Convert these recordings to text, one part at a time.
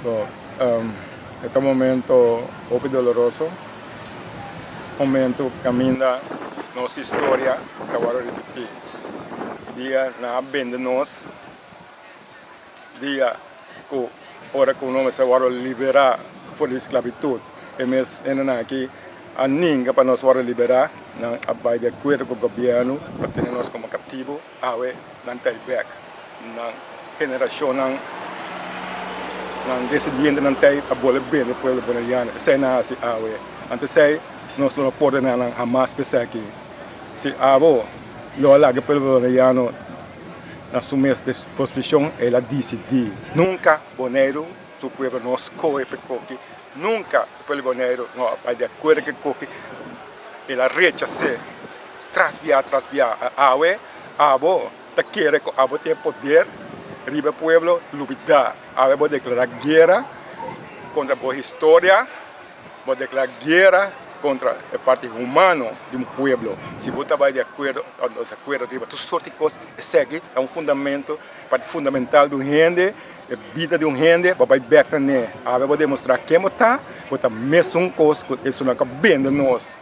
Bom, este momento muito doloroso, momento que caminha nossa história, que agora repetir. Dia na benda nós, dia que hora que nós agora liberar fora da esclavitud, e mesmo ainda aqui a ninguém para nós agora liberar, não vai de acordo com o governo para ter nós como cativo, awe não tem back, não geração não decidindo não tem a bola bem do povo boliviano, sei na assim awe, antes sei nós não podemos não Hamas pensar aqui, se abo lo lá que o povo boliviano assumir esta posição, ela decide, nunca boneiro o povo nos coi porque nunca o povo boneiro não vai de acordo com que ela rechaça, trasviar, awe, abo, te quer que abo tem poder, riba o povo lutar, abo pode declarar guerra contra a história, pode declarar guerra contra a parte humana de um povo. Se você vai de acordo, riba, tu sorte de coisas, segue, é fundamento, parte fundamental do gente, a vida de gente, vai back né, abo pode demonstrar que está, você mesmo coisa, isso não é bem de nós.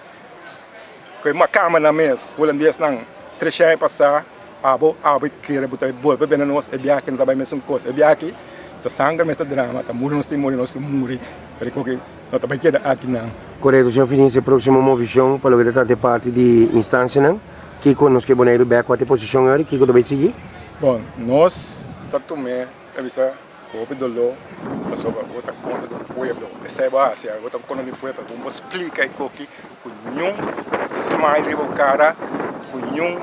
Que uma cama na mesa, o holandês não, 3 anos passar, abo querer botar bola para bem nós, é bem que não está bem mesmo coisa, é bem que esta sangue, esta drama, está morrendo, nós que morrer, porque não está bem que aqui não. Correto, senhor Fininho, próxima movição para o que parte de instância não, que conosco que boneiro back qual é a posição agora, que que vai seguir? Bom, nós tanto me avisa o dolor, mas outra conta do povo, essa é base, outra conta do povo, vamos explicar aqui com nenhum smile o cara, com nenhum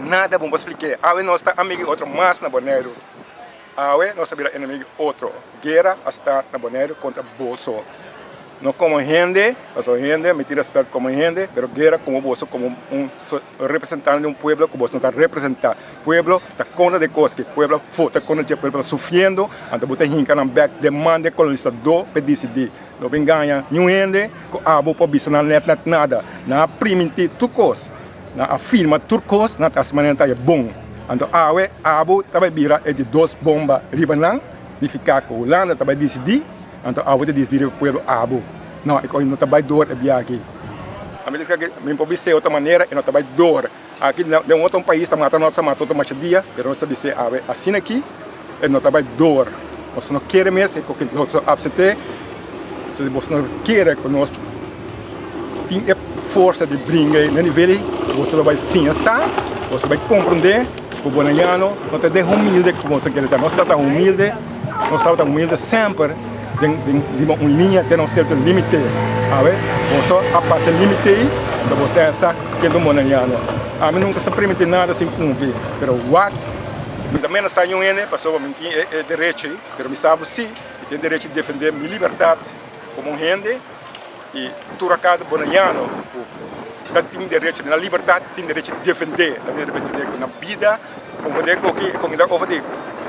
nada vamos explicar. Awe nós está amigo outro mais na boneiro, awe nós sabemos inimigo outro, guerra está na boneiro contra bolso. Não como gente, me tira respeito como gente, mas guerra como você, como representante de um povo que você não está representando. O povo está contra de coisas que o povo está contra de o povo sofrendo, então você hinca na back demanda colonizador para decidir. Não vem ganhar nenhum gente, que abo para bisa na net nada, na primitir tudo coisa, na afirma tudo coisa, na tasmania está bom. Então abo também vira de 2 bombas ribanang, de ficar com a Holanda também decidir. Então, a gente diz que o povo abo. Não, eu não trabalho dor é aqui. A mim diz que me pode ser outra maneira e não trabalho dor. Aqui de um outro país está matando nossa matou mais dia, mas nós estamos dizendo assim aqui, e não trabalho dor. Nós não queremos mesmo que nós absente. Se você não quer que nós tenha força de brincar no nível, você vai sim assar, você vai compreender o boliviano não está de humilde como você quer. Nós estamos humilde, sempre. De uma linha que não serve limite, você passa limite então você está que do monaniano. A mim nunca se permite nada sem cumprir, pero what? Também não sai ainda, passou a mentir é direito, pero me sabe sim, tem direito de defender minha liberdade como gente e tudo cada monaniano, tem direito na liberdade, tem direito de defender, tem direito de na vida, como de como da over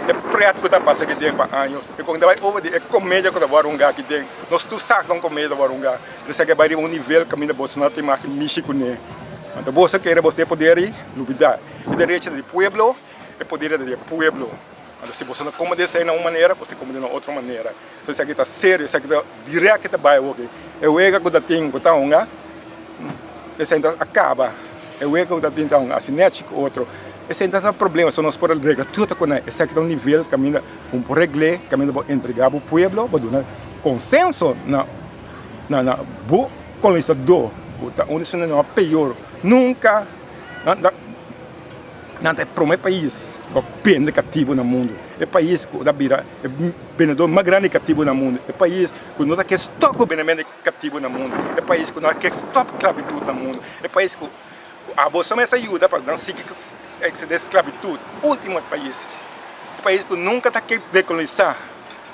é preto que está passando aqui dentro há anos. E quando vai over é comédia que está varunga aqui dentro. Nós tu sabe não comédia varunga. Isso que vai de nível que ainda você não tem mais México né. Então você quer você poder lutar. O direito do povo é poder do povo. Então se você não come dessa uma maneira, você come de outra maneira. Então isso aqui está sério, isso aqui está direto que vai hoje. É o ego que está tem que está onga. Isso ainda acaba. É o ego que está tem então asinético outro. Esse não é um problema, só nós podemos regrar tudo com esse aqui é um nível que ainda vamos regrar, que ainda vamos entregar para o povo, para dar consenso na boa colonizador, onde isso não é pior, nunca não tem para um país que pende cativo no mundo, é país que vira é vendedor mais grande cativo no mundo, é país que não quer stop o vendimento cativo no mundo, é país que não quer stop a esclavitud no mundo, é país que a bolsa mais ajuda para não seguir a esclavitud. Último país que nunca está querendo decolonizar,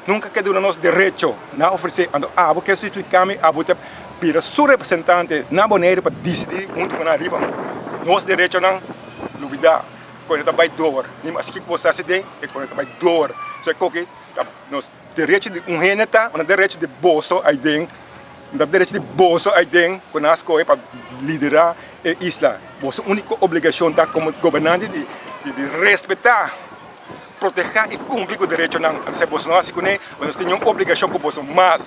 nunca quer dar nosso direito, não oferecer. A bolsa que explicar a bolsa para seu representante na boneira para decidir junto com a riba. Nosso direito não lutar quando está vai dor, nem mais que você se tem é quando está vai dor. Só que nos direito de gente tá, o direito de bolso aí dentro. O direito de bolso aí dentro, com as coisas para liderar a isla. Vossa única obrigação tá como governante de respeitar proteger e cumprir com o direito não. Então, nós temos uma obrigação com você, mas